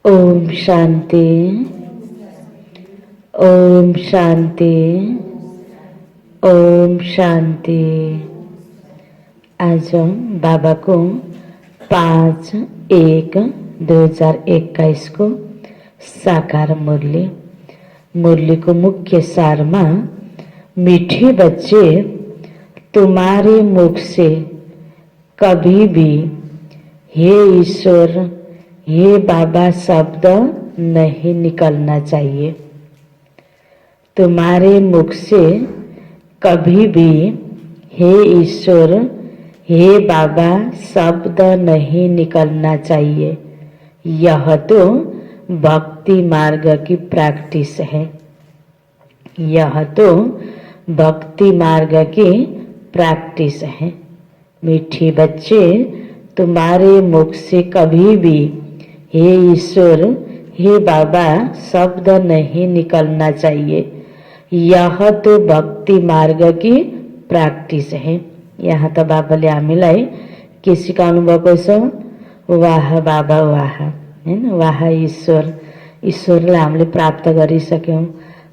ओम शांति। ओम शांति। ओम शांति। आज बाबा को 5/1/2021 को साकार मुरली। मुरली को मुख्य सार में, मीठे बच्चे, तुम्हारे मुख से कभी भी हे ईश्वर, हे बाबा शब्द नहीं निकलना चाहिए। तुम्हारे मुख से कभी भी हे ईश्वर, हे बाबा शब्द नहीं निकलना चाहिए। यह तो भक्ति मार्ग की प्रैक्टिस है। यह तो भक्ति मार्ग की प्रैक्टिस है। मीठे बच्चे, तुम्हारे मुख से कभी भी हे ईश्वर, हे बाबा शब्द नहीं निकलना चाहिए। यह तो भक्ति मार्ग की प्रैक्टिस है। यहाँ तो बाबाले हामीलाई के सिकाउनु भएको छ? वाह बाबा वाह, हैन? वाह ईश्वर, ईश्वरलाई हामीले प्राप्त गरिसक्यौं,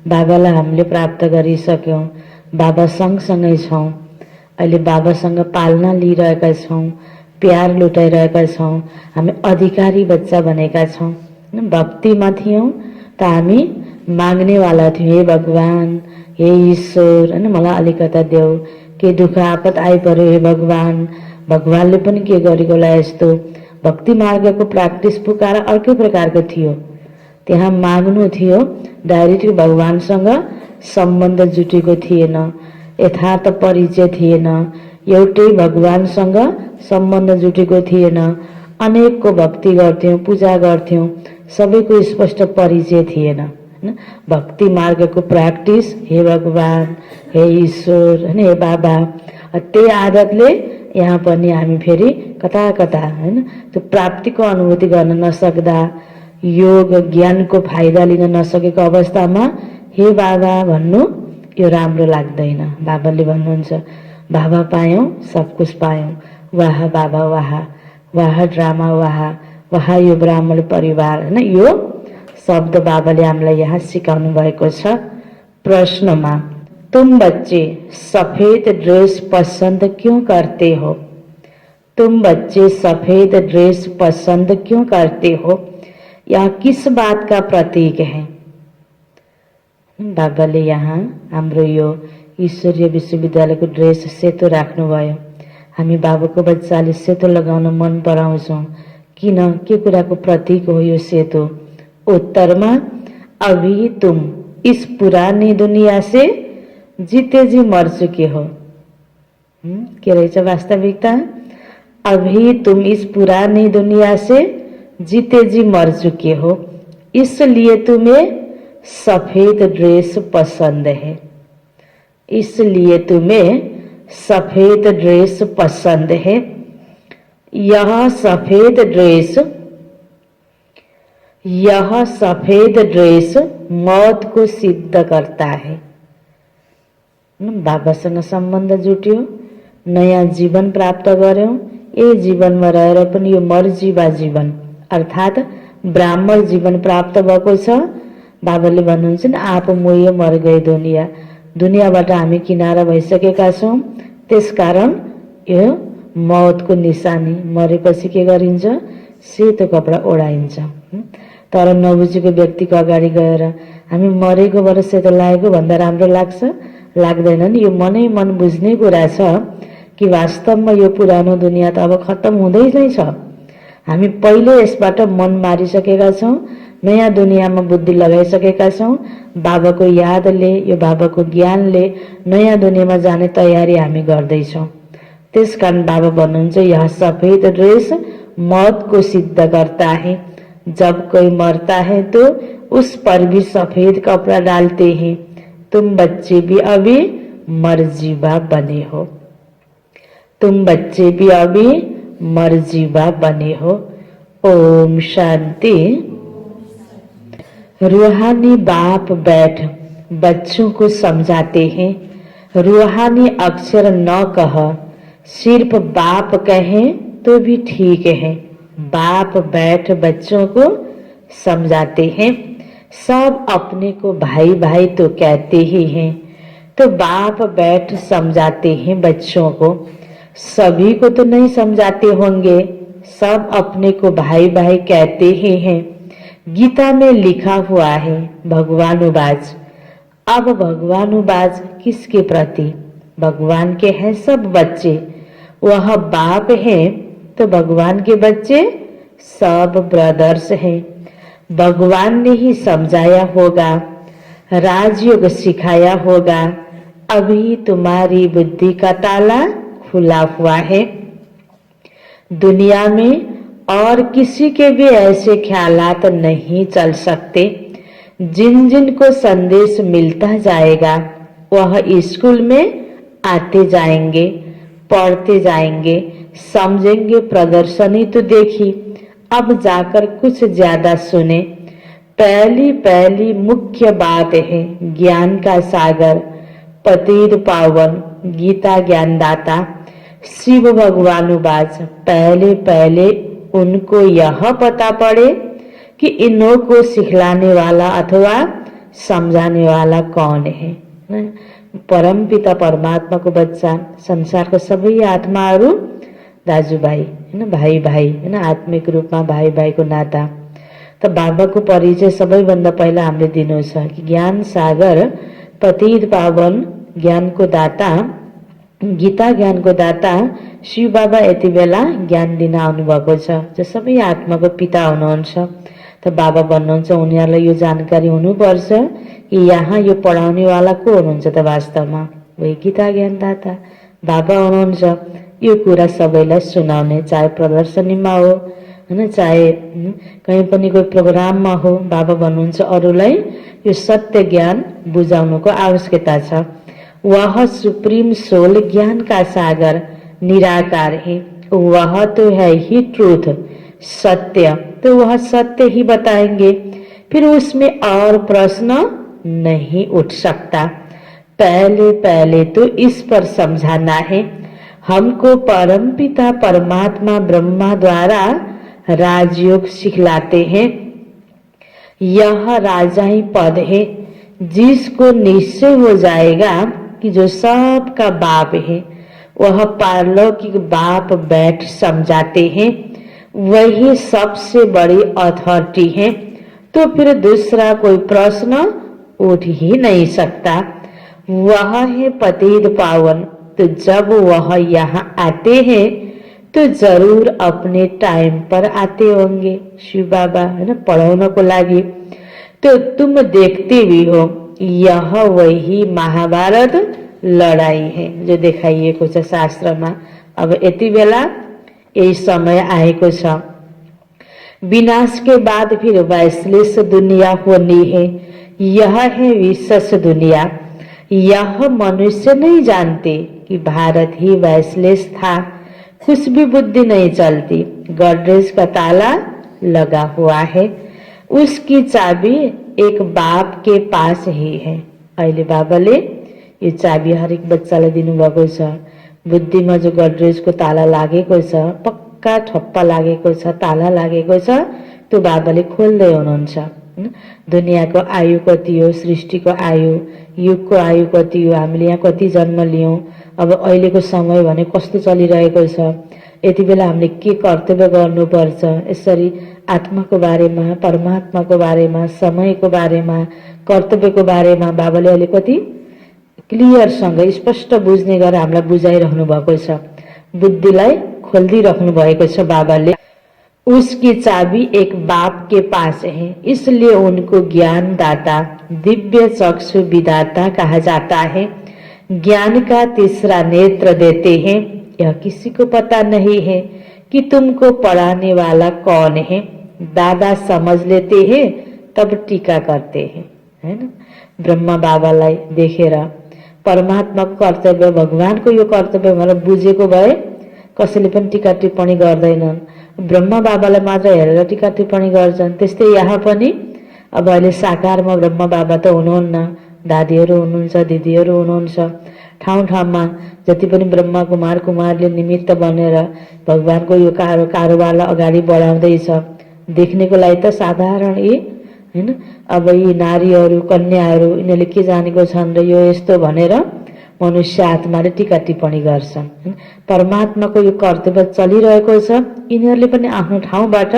बाबालाई हामीले प्राप्त गरिसक्यौं, बाबा सँगसँगै छौं। अहिले बाबासँग पालना लिइरहेका छौं, प्यार लुटाइरहेका छौं, हामी अधिकारी बच्चा बनेका छौं। भक्तिमा थियौं त हामी माग्नेवाला थियौं, हे भगवान, हे ईश्वर, हैन? मलाई अलिकता देऊ, के दुःख आपत आइपर्यो हे भगवान, भगवानले पनि के गरेको होला यस्तो। भक्ति मार्गको प्र्याक्टिस पुकार अर्कै प्रकारको थियो। त्यहाँ माग्नु थियो, डाइरेक्ट भगवानसँग सम्बन्ध जुटेको थिएन, यथार्थ परिचय थिएन, एउटै भगवानसँग सम्बन्ध जुटेको थिएन। अनेकको भक्ति गर्थ्यौं, पूजा गर्थ्यौं, सबैको स्पष्ट परिचय थिएन। भक्ति मार्गको प्र्याक्टिस, हे भगवान, हे ईश्वर, हैन? हे बाबा, त्यही आदतले यहाँ पनि हामी फेरि कता कता, हैन, त्यो प्राप्तिको अनुभूति गर्न नसक्दा, योग ज्ञानको फाइदा लिन नसकेको अवस्थामा हे बाबा भन्नु यो राम्रो लाग्दैन। बाबाले भन्नुहुन्छ, बाबा पायौं सब कुछ पायौं, वाह बाबा वाह, वाह ड्रामा वाह, वाह यो ब्राह्मण परिवार, हैन? यो शब्द बाबाले हामीलाई यहाँ सिकाउनु भएको छ। प्रश्नमा, तुम बच्चे सफेद ड्रेस पसंद क्यों करते हो? तुम बच्चे सफेद ड्रेस पसंद क्यों करते हो? यह किस बात का प्रतीक है? बाबाले यहाँ हाम्रो यो ईश्वरीय विश्वविद्यालयको ड्रेस सेतो राख्नुभयो। हामी बाबाको बच्चाले सेतो लगाउन मन पराउँछौं। किन? के कुराको प्रतीक हो यो सेतो? उत्तरमा, अभी तुम इस पुरानी दुनिया से जीते जी मर चुके हो। के रहेछ वास्तविकता? अभी तुम इस पुरानी दुनिया से जीते जी मर चुके हो, इसलिए तुम्हें सफेद ड्रेस पसंद है। इसलिए तुम्हें सफेद ड्रेस पसंद है। यह सफेद ड्रेस मौत को सिद्ध करता है। बाबासँग सम्बन्ध जुट्यो, नयाँ जीवन प्राप्त गर्यौं। यही जीवनमा रहेर पनि यो मर्जीवा जीवन अर्थात ब्राह्मण जीवन प्राप्त भएको छ। बाबाले भन्नुहुन्छ नि, आप मोये मर गए दुनिया, दुनियाबाट हामी किनारा भइसकेका छौं। त्यसकारण यो मौतको निशानी, मरेपछि के गरिन्छ? सेतो कपडा ओढाइन्छ। तर नबुझेको व्यक्तिको अगाडि गएर हामी मरेकोबाट सेतो लागेको भन्दा राम्रो लाग्छ? लाग्दैन नि। यो मनै मन बुझ्ने कुरा छ कि वास्तवमा यो पुरानो दुनिया त अब खत्तम हुँदै नै छ। हामी पहिले यसबाट मन मारिसकेका छौं, नयाँ दुनियाँमा बुद्धि लगाइसकेका छौं। बाबाको यादले, यो बाबाको ज्ञानले नयाँ दुनियाँमा जाने तयारी हामी गर्दैछौं। त्यसकारण बाबा भन्नुहुन्छ, यह सफेद ड्रेस मौत को सिद्ध करता है। जब कोई मरता है तो उस पर भी सफेद कपड़ा डालते हैं। तुम बच्चे भी अभी मरजीवा बने हो। तुम बच्चे भी अभी मरजीवा बने हो। ओम शांति। रूहानी बाप बैठ बच्चों को समझाते हैं। रूहानी अक्षर न कह, सिर्फ बाप कहें तो भी ठीक है। बाप बैठ बच्चों को समझाते हैं। सब अपने को भाई भाई तो कहते ही हैं, तो बाप बैठ समझाते हैं बच्चों को। सभी को तो नहीं समझाते होंगे, सब अपने को भाई भाई कहते ही हैं। गीता में लिखा हुआ है भगवानुवाच। अब भगवानुवाच किसके प्रति? भगवान के हैं सब बच्चे। वह बाप है तो भगवान के बच्चे सब ब्रदर्स हैं। भगवान ने ही समझाया होगा, राजयोग सिखाया होगा, अभी तुम्हारी बुद्धि का ताला खुला हुआ है। दुनिया में और किसी के भी ऐसे ख्यालात नहीं चल सकते। जिन जिन को संदेश मिलता जाएगा वह स्कूल में आते जाएंगे, पढ़ते जाएंगे, समझेंगे। प्रदर्शनी तो देखी, अब जाकर कुछ ज्यादा सुने। पहली पहली मुख्य बात है ज्ञान का सागर, पतित पावन, गीता ज्ञानदाता शिव भगवानुवाच। पहले पहले उनको यह पता पड़े कि इन्हों को सिखलाने वाला अथवा समझाने वाला कौन है। परम पिता परमात्मा को बच्चा, संसार को सबै आत्माहरू दाजुभाइ हैन, भाइ भाइ हैन, आत्मिक रूपमा भाइ भाइको नाता। त बाबाको परिचय सबैभन्दा पहिला हामीले दिनु छ कि ज्ञान सागर, पतित पावन, ज्ञानको दाता, गीता ज्ञानको दाता शिव बाबा यति बेला ज्ञान दिन आउनुभएको छ, जो सबै आत्माको पिता हुनुहुन्छ। त बाबा भन्नुहुन्छ उनीहरूलाई यो जानकारी हुनुपर्छ कि यहाँ यो पढाउनेवाला को हुनुहुन्छ त वास्तवमा? वही गीता ज्ञानदाता बाबा हुनुहुन्छ। यो कुरा सबैलाई सुनाउने, चाहे प्रदर्शनीमा हो हैन, चाहे कहीँ पनि कोही प्रोग्राममा हो, बाबा भन्नुहुन्छ अरूलाई यो सत्य ज्ञान बुझाउनुको आवश्यकता छ। वह सुप्रीम सोल ज्ञान का सागर निराकार है, वह तो है ही ट्रूथ, सत्य, तो वह सत्य ही बताएंगे। फिर उसमें और प्रश्न नहीं उठ सकता। पहले पहले तो इस पर समझाना है। हमको परमपिता परमात्मा ब्रह्मा द्वारा राजयोग सिखलाते हैं। यह राजाई पद है जिसको निश्चय हो जाएगा कि जो सबका बाप है वह पारलौकिक बाप बैठ समझाते हैं, वही सबसे बड़ी अथॉरिटी है। तो फिर दूसरा कोई प्रश्न उठ ही नहीं सकता। वह है पतित पावन, तो जब वह यहाँ आते हैं तो जरूर अपने टाइम पर आते होंगे शिव बाबा है ना, पढ़ाउनको लागि। तो तुम देखते भी हो यह वही महाभारत लड़ाई है जो देखाइएको छ शास्त्रमा। अब यति बेला यही समय आएको छ। विनाश के बाद फिर वैश्लेष दुनिया होनी है। यह है विशेष दुनिया। यह मनुष्य नहीं जानते कि भारत ही वैश्लेष था। कुछ भी बुद्धि नहीं चलती। गॉडरेज का ताला लगा हुआ है, उसकी चाबी एक बाप के पास ही है। अहिले बाबाले यो चाबी हरेक बच्चालाई दिनुभएको छ। बुद्धिमा जो गडरेजको ताला लागेको छ, पक्का ठप्पा लागेको छ, ताला लागेको छ, त्यो बाबाले खोल्दै हुनुहुन्छ। दुनियाँको आयु कति हो, सृष्टिको आयु, युगको आयु कति हो, हामीले यहाँ कति जन्म लियौं, अब अहिलेको समय भने कस्तो चलिरहेको छ, यति बेला हामीले के कर्तव्य गर्नुपर्छ, यसरी आत्माको बारेमा, परमात्माको बारेमा, समयको बारेमा, कर्तव्यको बारेमा बाबाले अहिले कति क्लियरसँग स्पष्ट बुझ्ने गरेर हामीलाई बुझाइरहनु भएको छ। बुद्धिलाई खोलिदिइराख्नु भएको छ बाबाले। उसकी चाबी एक बाप के पास है, इसलिए उनको ज्ञान दाता, दिव्य चक्षु विदाता कहा जाता है। ज्ञान का तीसरा नेत्र देते हैं। यह किसी को पता नहीं है कि तुमको पढ़ाने वाला कौन है। दादा समझ लेते हैं तब टीका करते हैं, है ना। ब्रह्मा बाबालाई देखेर परमात्माको कर्तव्य, भगवानको यो कर्तव्य भनेर बुझेको भए कसैले पनि टीका टिप्पणी गर्दैनन्। ब्रह्मा बाबालाई मात्र हेरेर टीका टिप्पणी गर्छन्। त्यस्तै यहाँ पनि अब अहिले साकारमा ब्रह्मा बाबा त हुनुहुन्न, दादीहरू हुनुहुन्छ, दिदीहरू हुनुहुन्छ। ठाउँ ठाउँमा जति पनि ब्रह्मा कुमार कुमारले निमित्त बनेर भगवानको यो कारोबारलाई अगाडि बढाउँदैछ, देख्नेको लागि त साधारण हैन। अब यी नारीहरू कन्याहरू यिनीहरूले के जानेको छन् र यो यस्तो भनेर मनुष्य आत्माले टीका टिप्पणी गर्छन्। परमात्माको यो कर्तव्य चलिरहेको छ, यिनीहरूले पनि आफ्नो ठाउँबाट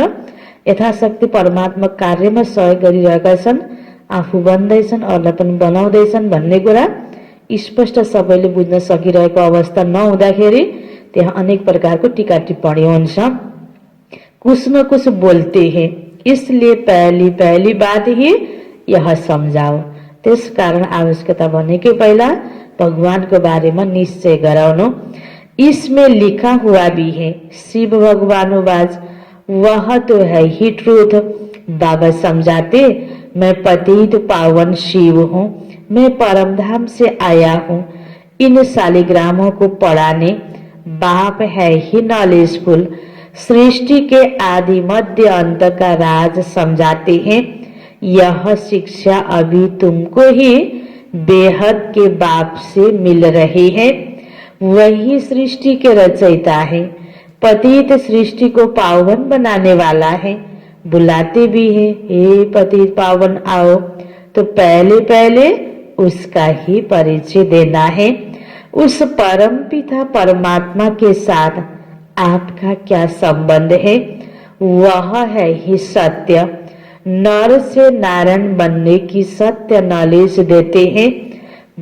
यथाशक्ति परमात्मा कार्यमा सहयोग गरिरहेका छन्, आफू बन्दैछन्, अरूलाई पनि बनाउँदैछन् भन्ने कुरा स्पष्ट सबैले बुझ्न सकिरहेको अवस्था नहुँदाखेरि त्यहाँ अनेक प्रकारको टीका टिप्पणी हुन्छ। कुछ न कुछ बोलते हैं, इसलिए पहली पहली बात ही यह समझाओ। त्यस कारण आवश्यकता भनेकै पहिला भगवानको बारेमा निश्चय गराउनु। इसमें लिखा हुआ भी है, शिव भगवानुवाच वह तो है ही ट्रूथ। बाबा समझाते, मैं पतित पावन शिव हूँ, मैं परमधाम से आया हूँ इन शालिग्रामों को पढ़ाने। बाप है ही नॉलेजफुल, सृष्टि के आदि मध्य अंत का राज समझाते हैं। यह शिक्षा अभी तुमको ही बेहद के बाप से मिल रही है, वही सृष्टि के रचयिता है, पतित सृष्टि को पावन बनाने वाला है। बुलाते भी है, हे पतित पावन आओ, तो पहले पहले उसका ही परिचय देना है। उस परम पिता परमात्मा के साथ आपका क्या संबंध है? वह है ही सत्य। नर से नारायण बनने की सत्य नॉलेज देते हैं।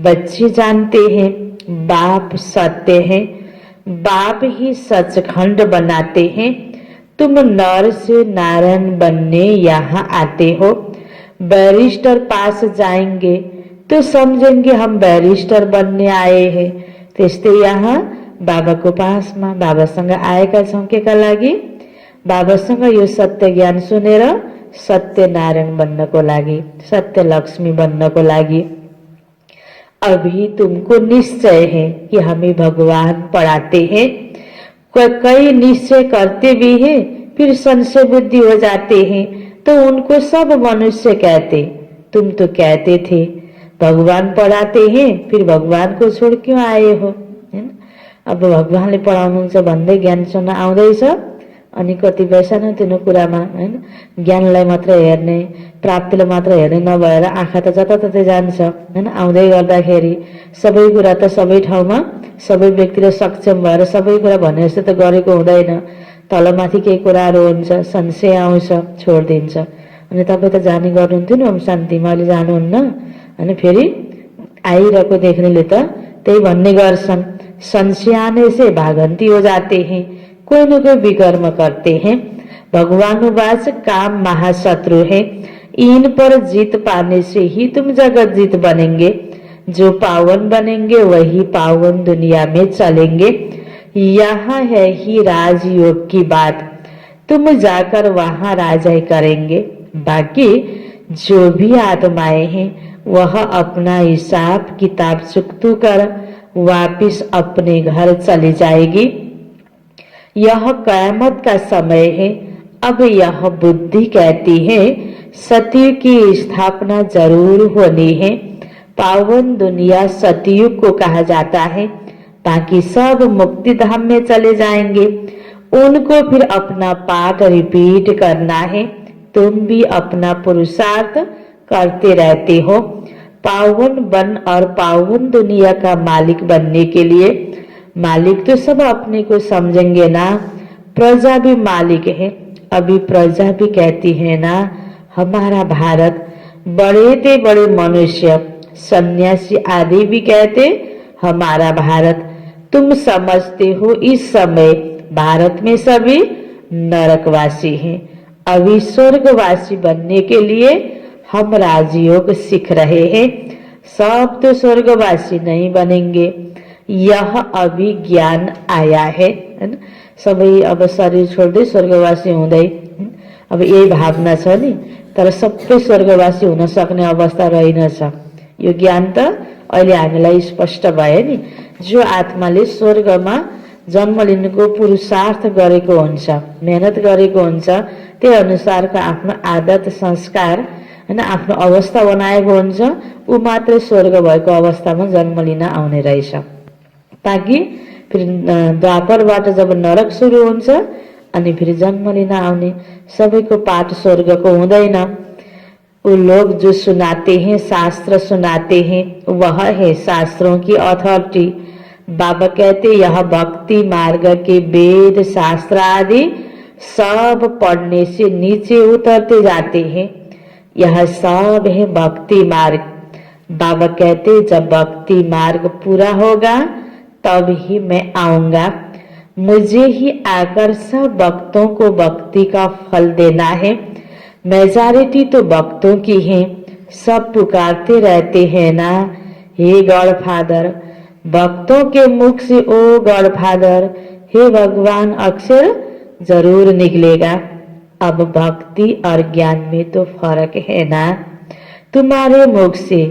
बच्चे जानते हैं बाप सत्य है, बाप ही सचखंड बनाते हैं। तुम नर से नारायण बनने यहाँ आते हो, बैरिस्टर पास जाएंगे तो समझेंगे हम बैरिस्टर बनने आए हैं। त्यस्तै यहाँ बाबाको पासमा बाबासँग आएका छौँ केका लागि? बाबासँग यो सत्य ज्ञान सुनेर सत्य नारायण बन्नको लागि, सत्य लक्ष्मी बन्नको लागि। अभी तुमको निश्चय है कि हमें भगवान पढ़ाते हैं। कई निश्चय करते भी हैं, फिर संशय बुद्धि हो जाते हैं, तो उनको सब मनुष्य कहते। तुम तो कहते थे भगवान पढ़ाते हैं, फिर भगवान को छोड़ क्यों आए हो? अब भगवानले पढाउनुहुन्छ भन्दै ज्ञान सुन्न आउँदैछ, अनि कतिपय सानोतिनो कुरामा हैन ज्ञानलाई मात्र हेर्ने, प्राप्तिलाई मात्र हेर्ने नभएर आँखा त जताततै जान्छ हैन। आउँदै गर्दाखेरि सबै कुरा त सबै ठाउँमा सबै व्यक्तिले सक्षम भएर सबै कुरा भने जस्तो त गरेको हुँदैन। तलमाथि केही कुराहरू हुन्छ, संशय आउँछ, छोडिदिन्छ। अनि तपाईँ त जाने गर्नुहुन्थ्यो नि ओम शान्तिमा, अहिले जानुहुन्न। अनि फेरि आइरहेको देख्नेले त त्यही भन्ने गर्छन्, संशय आने से भागंती हो जाते हैं, कोई न कोई विकर्म करते हैं। भगवानुवाच काम महाशत्रु है, इन पर जीत पाने से ही तुम जगत जीत बनेंगे। जो पावन बनेंगे वही पावन दुनिया में चलेंगे। यहाँ है ही राजयोग की बात, तुम जाकर वहां राजाई करेंगे। बाकी जो भी आत्माएं हैं वह अपना हिसाब किताब चुकतू कर वापिस अपने घर चली जाएगी। यह कयामत का समय है। अब यह बुद्धि कहती है सतयुग की स्थापना जरूर होनी है। पावन दुनिया सतयुग को कहा जाता है। बाकी सब मुक्ति धाम में चले जाएंगे, उनको फिर अपना पाठ रिपीट करना है। तुम भी अपना पुरुषार्थ करते रहते हो। पावन बन और पावन दुनिया का मालिक बनने के लिए, मालिक तो सब अपने को समझेंगे ना, प्रजा भी मालिक है। अभी प्रजा भी कहती है ना हमारा भारत, बड़े ते बड़े मनुष्य सन्यासी आदि भी कहते हमारा भारत। तुम समझते हो इस समय भारत में सभी नरकवासी हैं। अभी स्वर्गवासी बनने के लिए हम राजयोग सीख रहे हैं। सब तो स्वर्गवासी नहीं बनेंगे, यह अभी ज्ञान आया है। सबै अब शरीर छोड्दै स्वर्गवासी हुँदै अब यही भावना छ नि, तर सबै स्वर्गवासी हुन सक्ने अवस्था रहेनछ। यो ज्ञान त अहिले हामीलाई स्पष्ट भयो नि। जो आत्माले स्वर्गमा जन्म लिनुको पुरुषार्थ गरेको हुन्छ, मेहनत गरेको हुन्छ, त्यही अनुसारको आफ्नो आदत संस्कार हैन आफ्नो अवस्था बनाएको हुन्छ, ऊ मात्र स्वर्ग भएको अवस्थामा जन्म लिन आउने रहेछ। ताकि फिर द्वापरबाट जब नरक सुरु हुन्छ अनि फेरि जन्म लिन आउने। सबैको पाठ स्वर्गको हुँदैन। वो लोग जो सुनाते हैं, शास्त्र सुनाते हैं, वह है शास्त्रों की अथॉरिटी। बाबा कहते यह भक्ति मार्ग के वेद शास्त्र आदि सब पढ़ने से नीचे उतरते जाते हैं। यह सब है भक्ति मार्ग। बाबा कहते जब भक्ति मार्ग पूरा होगा तब ही मैं आऊंगा। मुझे ही आकर सब भक्तों को भक्ति का फल देना है। मेजॉरिटी तो भक्तों की है। सब पुकारते रहते हैं ना, हे गॉड फादर। भक्तों के मुख से ओ गॉड फादर, हे भगवान अक्षर जरूर निकलेगा। अब भक्ति और ज्ञान में तो फर्क है ना। तुम्हारे मुख से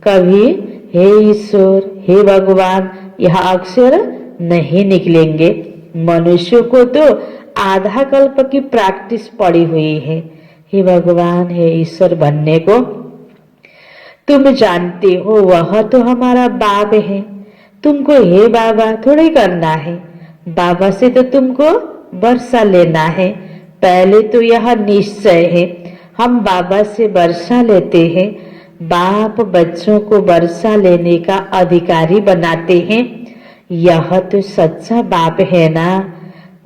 कभी हे ईश्वर, हे भगवान यह अक्षर नहीं निकलेंगे। मनुष्य को तो आधा कल्प की प्रैक्टिस पड़ी हुई है हे भगवान, हे ईश्वर बनने को। तुम जानते हो वह तो हमारा बाप है। तुमको हे बाबा थोड़ी करना है। बाबा से तो तुमको वर्षा लेना है। पहले तो यह निश्चय है हम बाबा से वर्षा लेते हैं। बाप बच्चों को वर्षा लेने का अधिकारी बनाते हैं। यह तो सच्चा बाप है ना।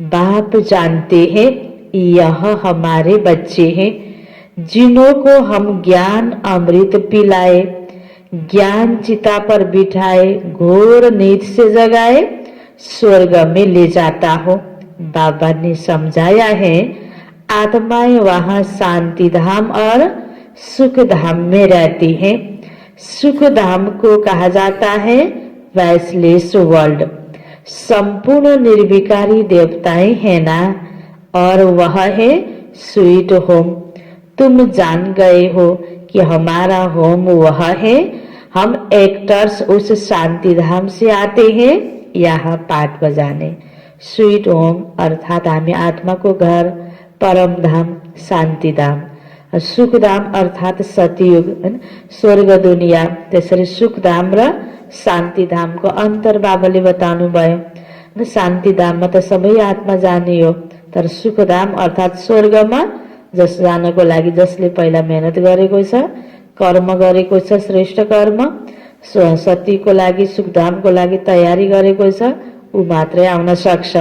बाप जानते हैं यह हमारे बच्चे हैं जिन्हों को हम ज्ञान अमृत पिलाए, ज्ञान चिता पर बिठाए, घोर नींद से जगाए, स्वर्ग में ले जाता हो। बाबा ने समझाया है आत्माएं वहां शांति धाम और सुख धाम में रहती हैं। सुख धाम को कहा जाता है वैसलेस वर्ल्ड। संपूर्ण निर्विकारी देवताएं हैं ना, और वह है स्वीट होम। तुम जान गए हो कि हमारा होम वह है। हम एक्टर्स उस शांति धाम से आते हैं यहाँ पाठ बजाने। स्वीट होम अर्थात हमें आत्मा को घर, परम धाम शान्ति धाम, सुख धाम अर्थात सतयुग स्वर्ग दुनिया। त्यसरी सुख धाम र शान्ति धामको अन्तर बाबाले बताउनु भयो। शान्ति धाममा त सबै आत्मा जाने हो, तर सुख धाम अर्थात स्वर्गमा जस जानको लागि जसले पहिला मेहनत गरेको छ, कर्म गरेको छ, श्रेष्ठ कर्म, सतीको लागि सुखधामको लागि तयारी गरेको छ, ऊ मात्रै आउन सक्छ।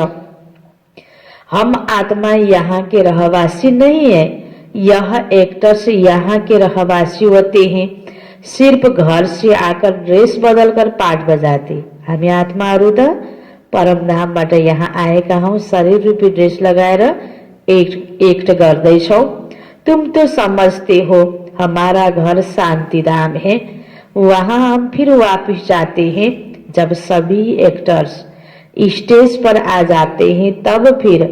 हम आत्मा यहाँ के रहवासी नहीं है। यह एक्टर्स यहाँ के रहवासी होते हैं। सिर्फ घर से आकर ड्रेस बदल कर पाठ बजाते। हामी आत्माहरू त परम धामबाट यहाँ आएका हौं। शरीर रूपी ड्रेस लगाएर एक्ट गर्दैछौ। तुम तो समझते हो हमारा घर शांति धाम है। वहां हम फिर वापस जाते हैं। जब सभी एक्टर्स स्टेज पर आ जाते हैं तब फिर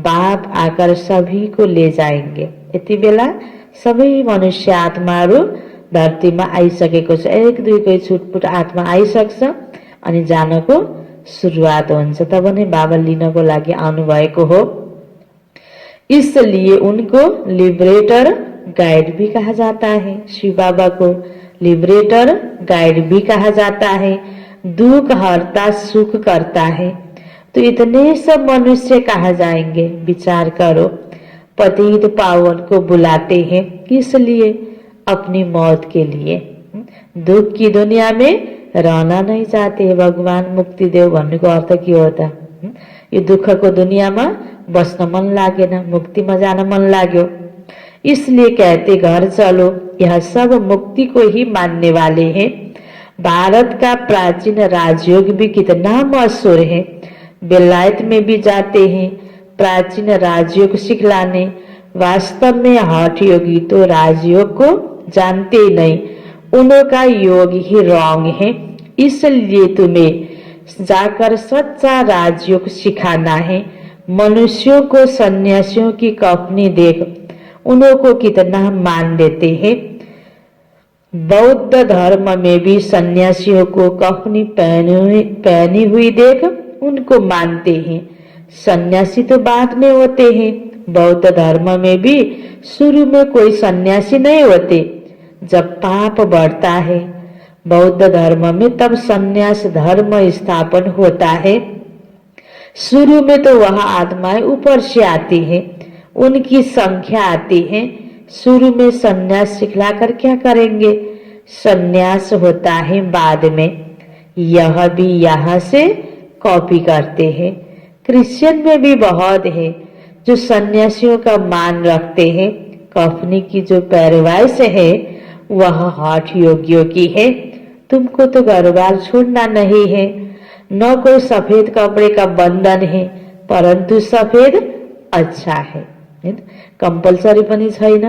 बाप आकर सभी को ले जाएंगे। यति बेला सबै मनुष्य आत्माहरू धरतीमा आइसकेको छ। एक दुईकै छुटपुट आत्मा आइसक्छ अनि जानको सुरुवात हुन्छ। तब नै बाबा लिनको लागि आउनुभएको हो। इसलिए उनको लिबरेटर गाइड भी कहा जाता है। शिव बाबा को लिबरेटर गाइड भी कहा जाता है। दुख हरता सुख करता है। तो इतने सब मनुष्य कहाँ जाएंगे, विचार करो। पतित पावन को बुलाते हैं किस लिए? अपनी मौत के लिए। दुख की दुनिया में रहना नहीं चाहते। भगवान मुक्ति देव भन्नुको अर्थ के हो त? यो दुःखको दुनियाँमा बस्न मन लागेन, मुक्तिमा जान मन लाग्यो, इसलिए कहते घर चलो। यह सब मुक्ति को ही मानने वाले हैं। भारत का प्राचीन राजयोग भी कितना मशहूर है। बेलायत में भी जाते हैं प्राचीन राजयोग सिखलाने। वास्तव में हठ योगी तो राजयोग को जानते ही नहीं। उनका योग ही रॉन्ग है। इसलिए तुम्हें जाकर सच्चा राजयोग सिखाना है। मनुष्यों को सन्यासियों की कफनी देख उनको कितना मान देते हैं। बौद्ध धर्म में भी सन्यासियों को कफनी पहनी हुई देख उनको मानते हैं। सन्यासी तो बाद में होते हैं। बौद्ध धर्म में भी शुरू में कोई सन्यासी नहीं होते। जब पाप बढ़ता है बौद्ध धर्म में तब सन्यास धर्म स्थापन होता है। शुरू में तो वह आत्माएं ऊपर से आती हैं, उनकी संख्या आती है। शुरू में सन्यास सिखलाकर क्या करेंगे? सन्यास होता है बाद में। यह भी यहाँ से कॉपी करते हैं। क्रिश्चियन में भी बहुत है जो सन्यासियों का मान रखते हैं। कफनी की जो पैरवाइश है वह हठ योगियों की है। तुमको तो घरबार छोड़ना नहीं है, न कोई सफेद कपड़े का बंधन है, परंतु सफेद अच्छा है। कंपल्सरी पनि छैन,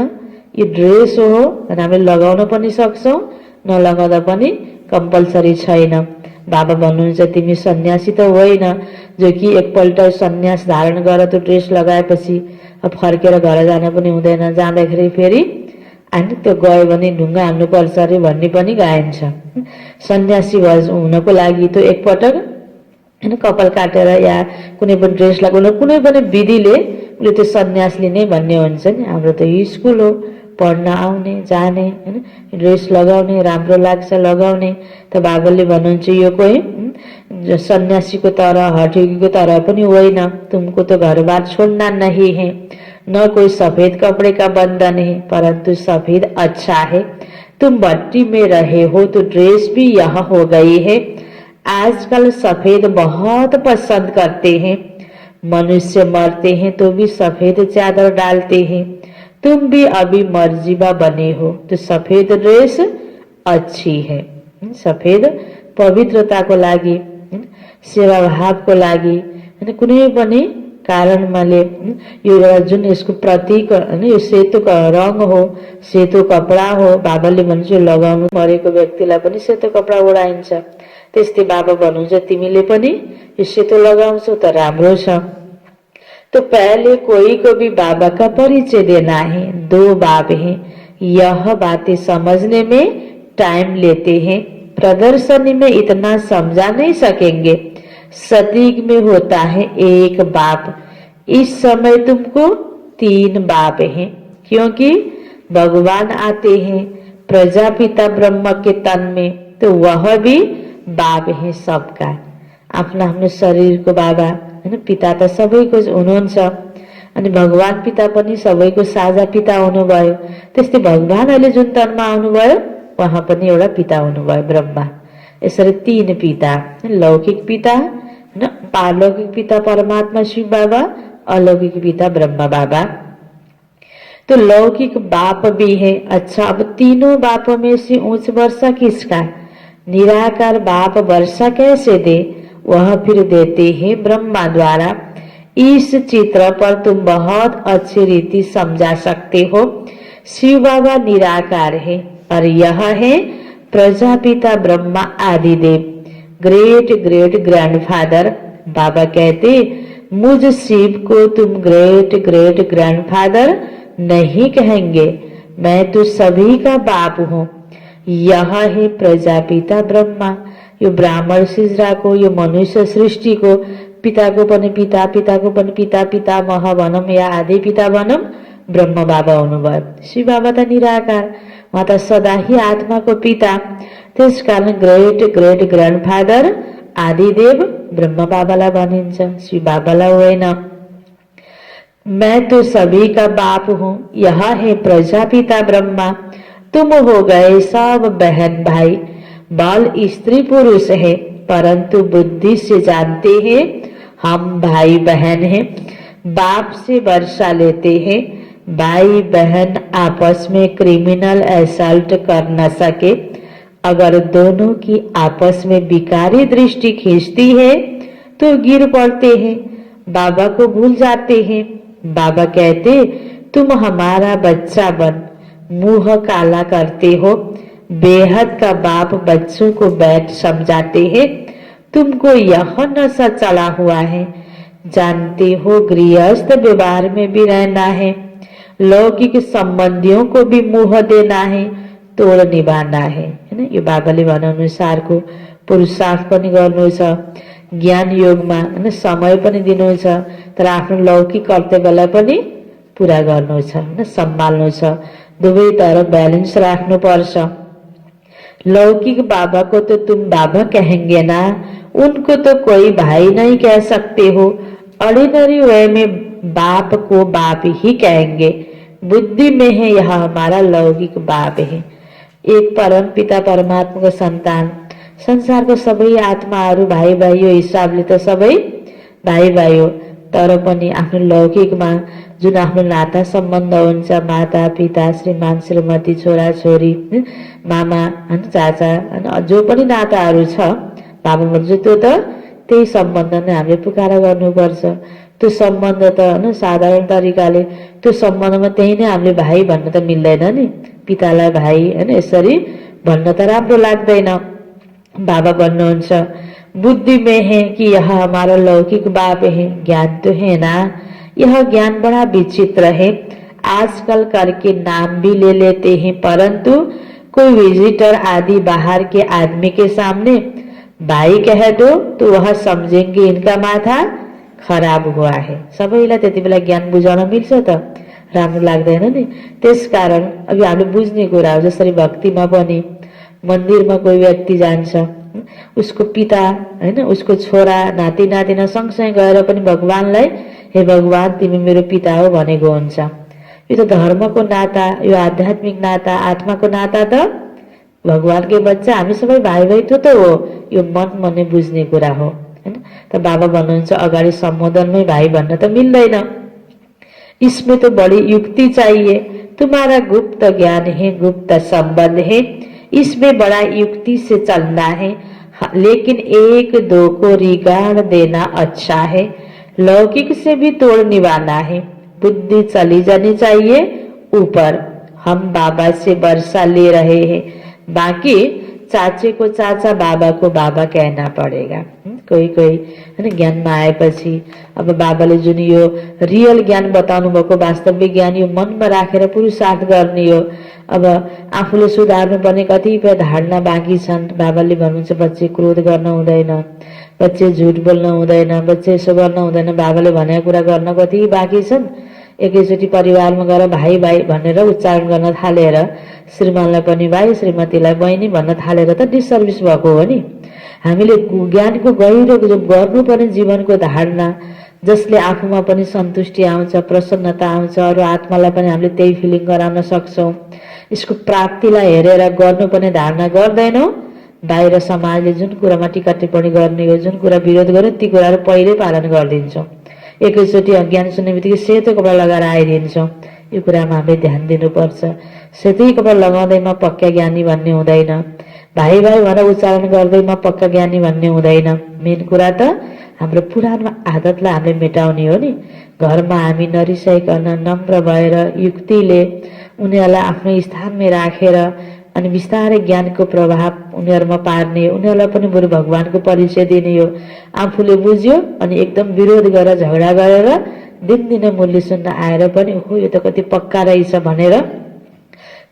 यो ड्रेस हो भने हामीले लगाउन पनि सक्छौं, नलगाउँदा पनि कंपल्सरी छैन। बाबा भन्नुहुन्छ तिमी सन्यासी त होइन जो कि एकपल्ट सन्यास धारण गर त्यो ड्रेस लगाएपछि अब फर्केर घर जान पनि हुँदैन, जाँदाखेरि फेरि अनि त्यो गयो भने ढुङ्गा हान्नु पर्छ अरे भन्ने पनि गाइन्छ। सन्यासी हुनको लागि त्यो एकपटक हैन कपाल काटेर या कुनै पनि ड्रेस लगाउन कुनै पनि विधिले उसले त्यो सन्यास लिने भन्ने हुन्छ नि। हाम्रो त स्कुल हो, पढ्न आउने जाने हैन, ड्रेस लगाउने, राम्रो लाग्छ लगाउने। त बाबाले भन्नुहुन्छ यो कोही सन्यासीको तरह हठयोगीको तरह पनि होइन। तुमको तो घर बार छोड़ना नहीं है, न कोई सफेद कपड़े का बंधन है, परंतु सफेद अच्छा है। तुम भट्टी में रहे हो तो ड्रेस भी यह हो गई है। आजकल सफेद बहुत पसंद करते हैं। मनुष्य मरते हैं तो भी सफेद चादर डालते हैं। तुम भी अभी मर्जीबा बने हो तो सफेद ड्रेस अच्छी है। सफेद पवित्रताको लागि, सेवा भावको लागि, कुनै पनि कारणमाले यो जुन यसको प्रतीक हैन, यो सेतो रंग हो, सेतो कपडा हो। बाबाले भन्छ लगाउनु मरेको व्यक्तिलाई पनि सेतो कपडा ओढाइन्छ। त्यस्तै बाबा भन्नुहुन्छ तिमीले पनि यो सेतो लगाउँछौ त राम्रो छ। तो पहले कोई को भी बाबा का परिचय देना है। 2 बाब हैं, यह बातें समझने में टाइम लेते हैं। प्रदर्शनी में इतना समझा नहीं सकेंगे। सतीक में होता है 1 बाप। इस समय तुमको 3 बाप हैं, क्योंकि भगवान आते हैं प्रजापिता ब्रह्म के तन में, तो वह भी बाप है सबका। आफ्नो आफ्नो शरीरको बाबा हैन, पिता त सबैको हुनुहुन्छ अनि भगवान पिता पनि सबैको साझा पिता हुनुभयो। त्यस्तै भगवान अहिले जुन तनमा आउनुभयो उहाँ पनि एउटा पिता हुनुभयो, ब्रह्मा। यसरी 3 पिता, लौकिक पिता न, पारलौकिक पिता परमात्मा शिव बाबा, अलौकिक पिता ब्रह्मा बाबा। तो लौकिक बाप भी है। अच्छा, अब तीनों बापों में से ऊंच वर्षा किसका? निराकार बाप वर्षा कैसे दे? वह फिर देते हैं ब्रह्मा द्वारा। इस चित्र पर तुम बहुत अच्छी रीति समझा सकते हो। शिव बाबा निराकार है और यह है Prajapita Brahma Adidev, great great grandfather. बाबा कहते मुझ शिव को तुम ग्रेट ग्रेट ग्रैंडफादर नहीं कहेंगे, मैं तो सभी का बाप हूँ। यह है प्रजापिता ब्रह्मा। यो ब्राह्मण सिजराको, यो मनुष्य सृष्टिको पिताको पनि पिता, पिताको पनि पिता, पितामह भनौँ या आदि पिता भनौँ, ब्रह्म बाबा हुनुभयो। शिव बाबा त निराकार, उहाँ त सदा ही आत्माको पिता। त्यसकारण ग्रेट ग्रेट ग्रैंडफादर आदिदेव ब्रह्म बाबालाई भनिन्छ, शिव बाबालाई होइन। मैं तो सभी का बाप हूँ, यह है प्रजापिता ब्रह्मा। तुम हो गए सब बहन भाई, बाल स्त्री पुरुष है, परंतु बुद्धि से जानते हैं हम भाई बहन हैं। बाप से वर्षा लेते हैं। भाई बहन आपस में क्रिमिनल असल्ट कर न सके। अगर दोनों की आपस में विकारी दृष्टि खींचती है तो गिर पड़ते हैं, बाबा को भूल जाते हैं। बाबा कहते तुम हमारा बच्चा बन, मुंह काला करते हो। बेहद का बाप बच्चों को बैठ समझाते हैं। तुमको यह नशा चला हुआ है, जानते हो गृहस्थ व्यवहार में भी रहना है, लौकिक संबंधियों को भी मुंह देना है, तोड़ निभाना है। यो बाबाले भने अनुसारको पुरुषार्थ पनि गर्नु छ। ज्ञान योगमा हैन समय पनि दिनु छ, तर आफ्नो लौकिक कर्तव्यलाई पनि पूरा गर्नु छ, हैन सम्हाल्नु छ। दुवैतर्फ बैलेंस राख्नु पर्छ। लौकिक बाबा को तो तुम बाबा कहेंगे ना, उनको तो कोई भाई नहीं कह सकते हो। ऑर्डिनरी वे में बाप को बाप ही कहेंगे। बुद्धि में है यह हमारा लौकिक बाप है। एक परम पिता परमात्मा को संतान संसारको सबै आत्माहरू भाइ भाइ यो हिसाबले त सबै भाइ भाइ हो। तर पनि आफ्नो लौकिकमा जुन आफ्नो नाता सम्बन्ध हुन्छ, माता पिता, श्रीमान श्रीमती, छोरा छोरी, मामा होइन, चाचा होइन, जो पनि नाताहरू छ बाबा जो, त्यो त त्यही सम्बन्ध नै हामीले पुकारा गर्नुपर्छ। त्यो सम्बन्ध त होइन साधारण तरिकाले त्यो सम्बन्धमा त्यही नै हामीले भाइ भन्न त मिल्दैन नि। पितालाई भाइ होइन यसरी भन्न त राम्रो लाग्दैन। बाबा भन्नुहुन्छ बुद्धि में है कि यह हमारा लौकिक बाप है, ज्ञान तो है ना। यह ज्ञान बड़ा विचित्र है। आजकल करके नाम भी ले लेते हैं, परंतु कोई विजिटर आदि बाहर के आदमी के सामने भाई कह दो तो वह समझेंगे इनका माथा खराब हुआ है। सबैलाई त्यति बेला ज्ञान बुझाउन मिल्छ त, राम्रो लाग्दैन नि। त्यसकारण अब हामीले बुझ्ने कुरा हो। जसरी भक्तिमा पनि मन्दिरमा कोही व्यक्ति जान्छ, उसको पिता होइन, उसको छोरा नाति नातिना सँगसँगै गएर पनि भगवानलाई हे भगवान तिमी मेरो पिता हो भनेको हुन्छ। यो त धर्मको नाता, यो आध्यात्मिक नाता, आत्माको नाता त भगवानकै बच्चा हामी सबै भाइ भाइ त हो। यो मन मनै बुझ्ने कुरा हो होइन। त बाबा भन्नुहुन्छ अगाडि सम्बोधनमै भाइ भन्न त मिल्दैन। इसमें तो बड़ी युक्ति चाहिए। तुम्हारा गुप्त ज्ञान है, गुप्त संबंध है, इसमें बड़ा युक्ति से चलना है। लेकिन एक दो को रिगाड़ देना अच्छा है, लौकिक से भी तोड़ निभाना है। बुद्धि चली जानी चाहिए ऊपर। हम बाबा से वर्षा ले रहे हैं, बाकी चाचे को चाचा, बाबा को बाबा कहना पड़ेगा। कोही कोही होइन ज्ञानमा आएपछि अब बाबाले जुन यो रियल ज्ञान बताउनु भएको, वास्तविक ज्ञान यो मनमा राखेर पुरुषार्थ गर्ने हो। अब आफूले सुधार्नु पर्ने कतिपय धारणा बाँकी छन्। बाबाले भन्नुहुन्छ बच्चे क्रोध गर्न हुँदैन, बच्चे झुट बोल्न हुँदैन, बच्चे यसो गर्न हुँदैन। बाबाले भनेको कुरा गर्न कति बाँकी छन्। एकैचोटि परिवारमा गएर भाइ भाइ भनेर उच्चारण गर्न थालेर, श्रीमानलाई पनि भाइ, श्रीमतीलाई बहिनी भन्न थालेर त डिसर्भिस भएको हो नि। हामीले ज्ञानको गहिरो जो गर्नुपर्ने जीवनको धारणा, जसले आफूमा पनि सन्तुष्टि आउँछ, प्रसन्नता आउँछ, अरू आत्मालाई पनि हामीले त्यही फिलिङ गराउन सक्छौँ। यसको प्राप्तिलाई हेरेर गर्नुपर्ने धारणा गर्दैनौँ। बाहिर समाजले जुन कुरामा टीका टिप्पणी गर्ने हो, जुन कुरा विरोध गर्यो, ती कुराहरू पहिल्यै पालन गरिदिन्छौँ। एकैचोटि अज्ञान सुन्ने बित्तिकै सेतो कपडा लगाएर आइदिन्छौँ। यो कुरामा हामीले ध्यान दिनुपर्छ। सेतै कपडा लगाउँदैमा पक्का ज्ञानी भन्ने हुँदैन, भाइ भाइ भनेर उच्चारण गर्दैमा पक्का ज्ञानी भन्ने हुँदैन। मेन कुरा त हाम्रो पुरानो आदतलाई हामीले मेटाउने हो नि। घरमा हामी नरिसाइकन नम्र भएर युक्तिले उनीहरूलाई आफ्नो स्थानमा राखेर अनि बिस्तारै ज्ञानको प्रभाव उनीहरूमा पार्ने, उनीहरूलाई पनि बरु भगवानको परिचय दिने हो। आफूले बुझ्यो अनि एकदम विरोध गरेर झगडा गरेर दिनदिनै मूल्य सुन्न आएर पनि हो यो त कति पक्का रहेछ भनेर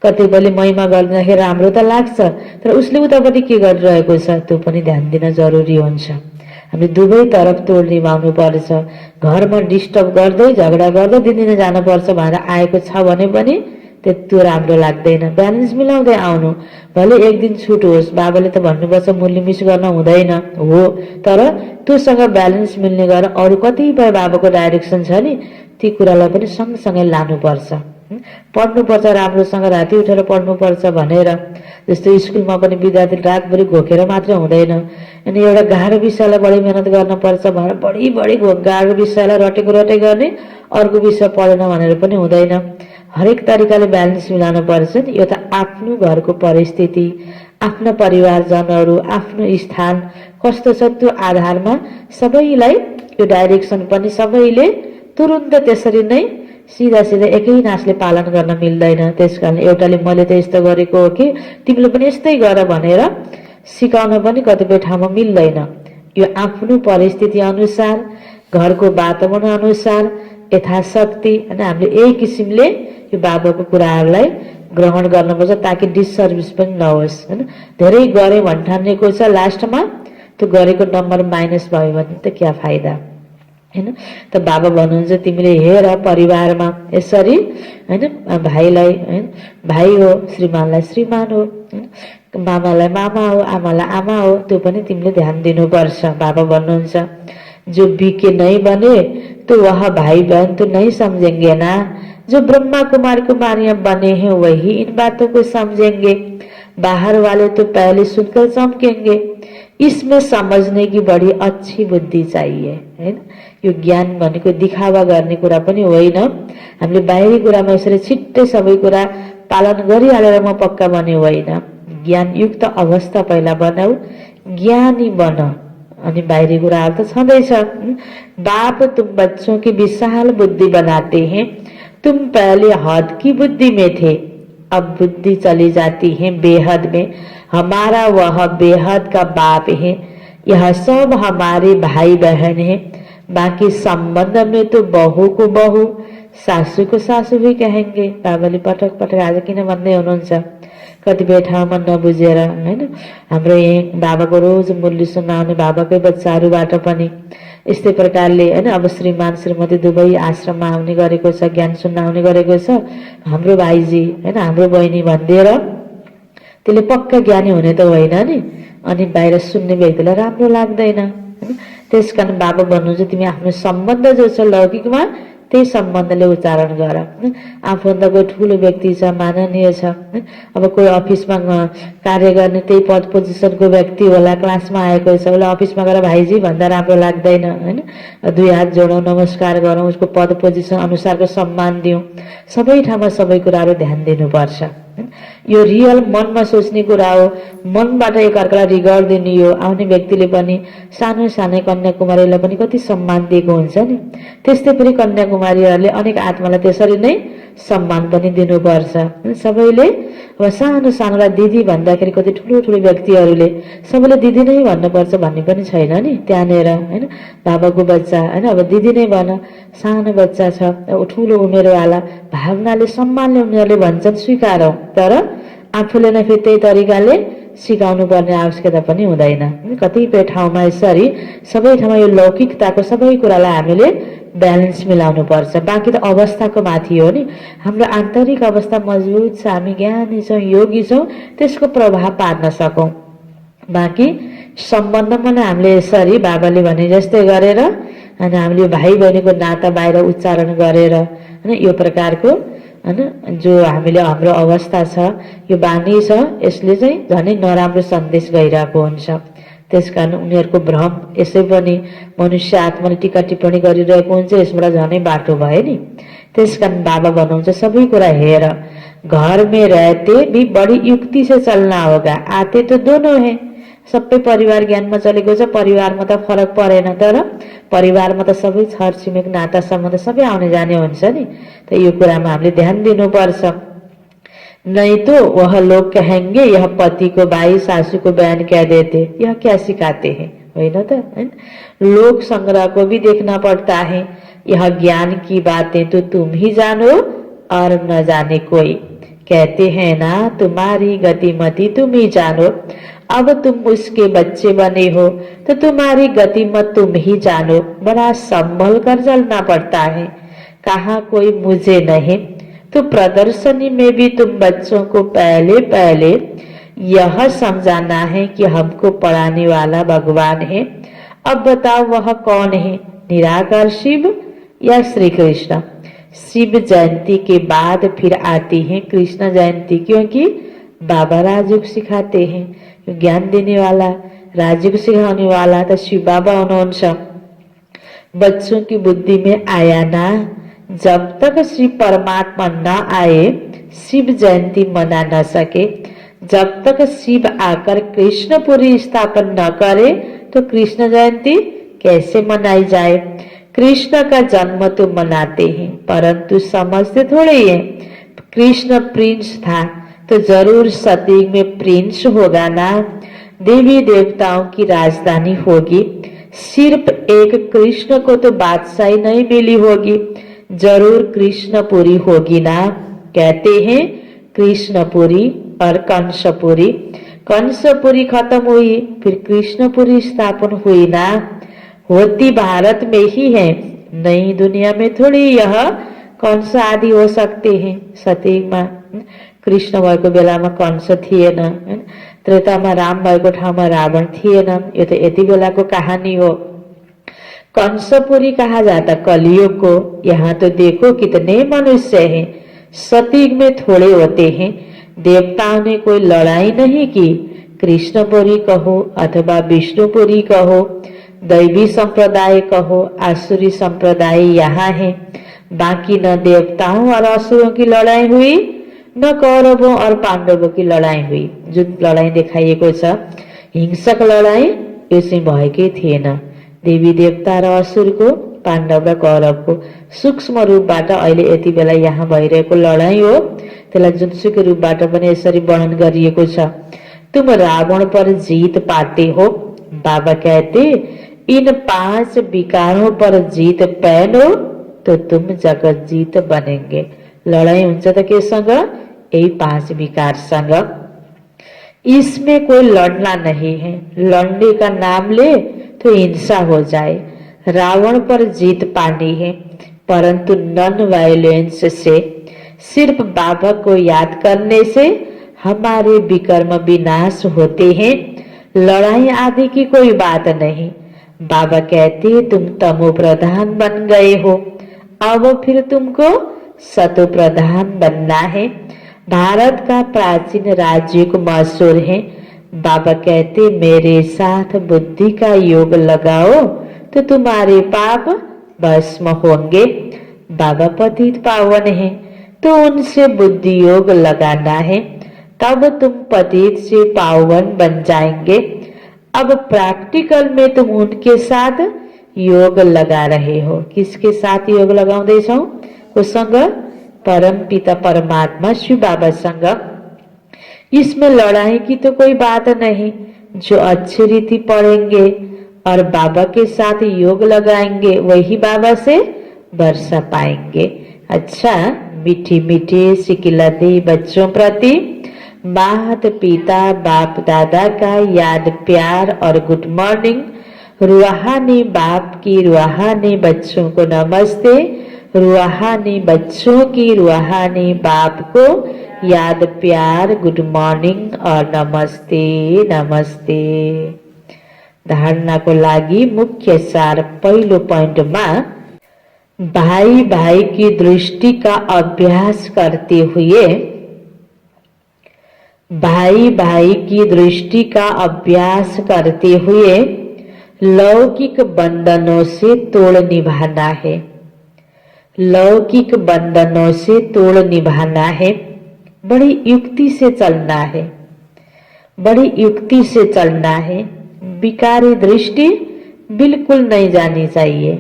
कतिपयले महिमा गर्दाखेरि राम्रो त लाग्छ, तर उसले उतापट्टि के गरिरहेको छ त्यो पनि ध्यान दिन जरुरी हुन्छ। हामी दुवै तरफ तोड निभाउनु पर्छ। घरमा डिस्टर्ब गर्दै झगडा गर्दै दिनदिनै जानुपर्छ भनेर आएको छ भने पनि त्यो राम्रो लाग्दैन। ब्यालेन्स मिलाउँदै आउनु। भले एक दिन छुट होस्, बाबाले त भन्नुपर्छ मूल्य मिस गर्न हुँदैन हो, तर त्योसँग ब्यालेन्स मिल्ने गरेर अरू कतिपय बाबाको डाइरेक्सन छ नि, ती कुरालाई पनि सँगसँगै लानुपर्छ। पढ्नुपर्छ, राम्रोसँग राति उठेर पढ्नुपर्छ भनेर। जस्तो स्कुलमा पनि विद्यार्थी रातभरि घोकेर मात्र हुँदैन। अनि एउटा गाह्रो विषयलाई बढी मेहनत गर्नुपर्छ भनेर बढी बढी गाह्रो विषयलाई रटेको रटे गर्ने, अर्को विषय पढेन भनेर पनि हुँदैन। हरेक तरिकाले ब्यालेन्स मिलाउनु पर्छ नि। यो त आफ्नो घरको परिस्थिति, आफ्नो परिवारजनहरू, आफ्नो स्थान कस्तो छ त्यो आधारमा सबैलाई यो डाइरेक्सन पनि सबैले तुरुन्त त्यसरी नै सिधा सिधा एकै नासले पालन गर्न मिल्दैन। त्यसकारण एउटाले मैले त यस्तो गरेको हो कि तिमीले पनि यस्तै गर भनेर सिकाउन पनि कतिपय ठाउँमा मिल्दैन। यो आफ्नो परिस्थिति अनुसार, घरको वातावरण अनुसार यथाशक्ति अनि हामीले यही किसिमले यो बाबाको कुराहरूलाई ग्रहण गर्नुपर्छ ताकि डिसर्भिस पनि नहोस् हैन। धेरै गरे भन्ठानेको छ, लास्टमा त्यो गरेको नम्बर माइनस भयो भने त क्या फाइदा। हैन। त बाबा भन्नुहुन्छ तिमीले हेर परिवारमा यसरी हैन, भाइलाई हैन भाइ हो, श्रीमानलाई श्रीमान हो, मामालाई मामा हो, आमालाई आमा हो, त्यो पनि तिमीले ध्यान दिनुपर्छ। बाबा भन्नुहुन्छ जो बीके नहीं बने तो वह भाई बहन तो नहीं समझेंगे ना, जो ब्रह्मा कुमार कुमारियां बने हैं वही इन बातों को समझेंगे, बाहर वाले तो पहले सुनकर चमकेंगे। इसमें समझने की बड़ी अच्छी बुद्धि चाहिए हैन। यो ज्ञान भनेको दिखावा गर्ने कुरा पनि होइन। हामीले बाहिरी कुरामा यसरी छिट्टै सबै कुरा पालन गरिहालेर म पक्का बने होइन। ज्ञान युक्त अवस्था पहिला बनाऊ, ज्ञानी बन, अनि बाहिरी कुराहरू त छँदैछ। बाप तुम बच्चों की विशाल बुद्धि बनाते हैं, तुम पहले हद की बुद्धि में थे, अब बुद्धि चली जाती है बेहद में। हमारा वह बेहद का बाप है, यह सब हमारे भाई बहन है। बाकी संबंध में तो बहू को बहू, सासू को सासू भी कहेंगे। बाबाले पटक पटक आज किन भन्दै हुनुहुन्छ, कतिपय ठाउँमा नबुझेर हैन। हाम्रो यहाँ बाबाको रोज मुरली सुनाउने बाबाकै बच्चाहरूबाट पनि यस्तै प्रकारले हैन, अब श्रीमान श्रीमती दुवै आश्रममा आउने गरेको छ, ज्ञान सुन्न आउने गरेको छ। हाम्रो भाइजी हैन, हाम्रो बहिनी भनिदिएर त्यसले पक्का ज्ञानी हुने त होइन नि, अनि बाहिर सुन्ने व्यक्तिलाई राम्रो लाग्दैन हैन। त्यसकारण बाबा भन्नुहुन्छ तिमी आफ्नो सम्बन्ध जो छ लौकिकमा त्यही सम्बन्धले उच्चारण गर। आफूभन्दा कोही ठुलो व्यक्ति छ, माननीय छ, अब कोही अफिसमा कार्य गर्ने त्यही पद पोजिसनको व्यक्ति होला, क्लासमा आएको छ, उसलाई अफिसमा गएर भाइजी भन्दा राम्रो लाग्दैन हैन। दुई हात जोडौँ, नमस्कार गरौँ, उसको पद पोजिसन अनुसारको सम्मान दिउँ। सबै ठाउँमा सबै कुराहरू ध्यान दिनुपर्छ। यो रियल मनमा सोच्ने कुरा हो, मनबाट एकअर्कालाई रिगार्ड दिने हो। आउने व्यक्तिले पनि सानो सानै कन्याकुमारीलाई पनि कति सम्मान दिएको हुन्छ नि, त्यस्तै पनि कन्याकुमारीहरूले अनेक आत्मालाई त्यसरी नै सम्मान पनि दिनुपर्छ। सबैले अब सानो सानोलाई दिदी भन्दाखेरि कति ठुलो ठुलो व्यक्तिहरूले सबैले दिदी नै भन्नुपर्छ भन्ने पनि छैन नि त्यहाँनिर हैन। बाबाको बच्चा हैन, अब दिदी नै भन, सानो बच्चा छ, अब ठुलो उमेरवाला भावनाले सम्मानले उनीहरूले भन्छन् स्वीकारौँ, तर आफूले नै फेरि त्यही तरिकाले सिकाउनु पर्ने आवश्यकता पनि हुँदैन। कतिपय ठाउँमा यसरी सबै ठाउँमा यो लौकिकताको सबै कुरालाई हामीले ब्यालेन्स मिलाउनु पर्छ। बाँकी त अवस्थाको माथि हो नि, हाम्रो आन्तरिक अवस्था मजबुत छ, हामी ज्ञानी छौँ, योगी छौँ, त्यसको प्रभाव पार्न सकौँ। बाँकी सम्बन्धमा नै हामीले यसरी बाबाले भने जस्तै गरेर अनि हामीले भाइ बहिनीको नाता बाहिर उच्चारण गरेर हैन, यो प्रकारको हैन जो हामीले हाम्रो अवस्था छ, यो बानी छ, यसले चाहिँ झनै नराम्रो सन्देश गइरहेको हुन्छ। त्यसकारण उनीहरूको भ्रम यसै पनि मनुष्य आत्माले टीका टिप्पणी गरिरहेको हुन्छ, यसबाट झनै बाटो भयो नि। त्यसकारण बाबा भन्नुहुन्छ सबै कुरा हेर, घर में रहते भी बड़ी युक्ति से चलना होगा, आते तो दोनों है। सबै परिवार ज्ञानमा चलेको छ, परिवारमा त फरक परेन, तर परिवारमा त सबै छरछिमेक नाता सम्बन्ध सबै आउने जाने हुन्छ नि। त यो कुरामा हामीले ध्यान दिनुपर्छ। नहीं तो वह लोग कहेंगे यह पति को भाई, सासू को बहन कह देते, यह क्या सिखाते हैं, होइन त हैन। लोक संग्रह को भी देखना पड़ता है, यह ज्ञान की बातें तो तुम ही जानो और न जाने कोई। कहते हैं ना तुम्हारी गतिमति तुम ही जानो, अब तुम उसके बच्चे बने हो तो तुम्हारी गतिमत तुम ही जानो, बड़ा संभल कर चलना पड़ता है। कहा कोई मुझे नहीं, तो प्रदर्शनी में भी तुम बच्चों को पहले पहले यह समझाना है कि हमको पढ़ाने वाला भगवान है। अब बताओ वह कौन है, निराकार शिव या श्री कृष्ण। शिव जयंती के बाद फिर आती है कृष्ण जयंती, क्योंकि बाबा राजयोग सिखाते हैं। ज्ञान देने वाला, राजयोग सिखाने वाला तो शिव बाबा हुनुहुन्छ। बच्चों की बुद्धि में आया ना, जब तक शिव परमात्मा न आए शिव जयंती मना न सके, जब तक शिव आकर कृष्णपुरी स्थापन न करे तो कृष्ण जयंती कैसे मनाई जाए। कृष्ण का जन्म तो मनाते हैं, परंतु समझते थोड़े ही है। कृष्ण प्रिंस था तो जरूर सतयुग में प्रिंस होगा ना, देवी देवताओं की राजधानी होगी। सिर्फ एक कृष्ण को तो बादशाही नहीं मिली होगी, जरूर कृष्णपुरी होगी ना। कहते हैं कृष्णपुरी और कंसपुरी, कंसपुरी खत्म हुई फिर कृष्णपुरी स्थापन हुई ना। होती भारत में ही है, नई दुनिया में थोड़ी यह कंस आदि हो सकते हैं। सतीमा कृष्ण भएको बेलामा कंस थिएन, त्रेतामा राम भएको ठाउँमा रावण थिएन। यो त यति बेलाको कहानी हो। कंसपुरी कहा जाता कलयुग को। यहाँ तो देखो कितने मनुष्य हैं, सतयुग में थोड़े होते हैं। देवताओं ने कोई लड़ाई नहीं की। कृष्णपुरी कहो अथवा विष्णुपुरी कहो, दैवी संप्रदाय कहो, आसुरी संप्रदाय यहाँ है। बाकी न देवताओं और असुरों की लड़ाई हुई, न कौरवों और पांडवों की लड़ाई हुई। जुन लड़ाई देखाइएको छ हिंसक लड़ाई यसै भएकै थिएन। देवी देवता र असुरको, पाण्डव र कौरवको सूक्ष्म रूपबाट अहिले यति बेला यहाँ भइरहेको लडाईँ हो। त्यसलाई जुनसुकै रूपबाट पनि यसरी वर्णन गरिएको छ। तुम रावण पर जीत पाते हो, बाबा कहते इन 5 विकारों पर जीत पहनो तो तुम जगत जीत बनेंगे। लडाईँ हुन्छ त केसँग? यही 5 विकारसँग। इसमें कोई लड़ना नहीं है। लड़ने का नाम ले तो हिंसा हो जाए। रावण पर जीत पानी है, परंतु नॉन वायलेंस से, सिर्फ बाबा को याद करने से हमारे विकर्म विनाश होते हैं। लड़ाई आदि की कोई बात नहीं। बाबा कहते तुम तमो प्रधान बन गए हो, अब फिर तुमको सतो प्रधान बनना है। भारत का प्राचीन राज्य को मशहूर है। बाबा कहते मेरे साथ बुद्धि का योग लगाओ तो तुम्हारे पाप भस्म होंगे। बाबा पतित पावन है तो उनसे बुद्धि योग लगाना है, तब तुम पतित से पावन बन जाएंगे। अब प्रैक्टिकल में तुम उनके साथ योग लगा रहे हो। किसके साथ योग लगाउँदैछौ? कोसँग? परम पिता परमात्मा शिव बाबा संग। इसमें लड़ाई की तो कोई बात नहीं। जो अच्छी रीति पढ़ेंगे और बाबा के साथ योग लगाएंगे वही बाबा से वर्षा पाएंगे। अच्छा, मीठी मीठी सिकिलती बच्चों प्रति मात पिता बाप दादा का याद प्यार और गुड मॉर्निंग। रूहानी बाप की रूहानी बच्चों को नमस्ते, रूहानी बच्चों की रूहानी बाप को याद प्यार गुड मॉर्निंग और नमस्ते नमस्ते। धारणाको लागि मुख्य सार पहिलो पोइन्टमा भाई भाई की दृष्टि का अभ्यास करते हुए, भाई भाई की दृष्टि का अभ्यास करते हुए लौकिक बंधनों से तोड़ निभाना है। लौकिक बंधनों से तोड़ निभाना है। बड़ी युक्ति से चलना है, बड़ी युक्ति से चलना है। विकारी दृष्टि बिल्कुल नहीं जानी चाहिए,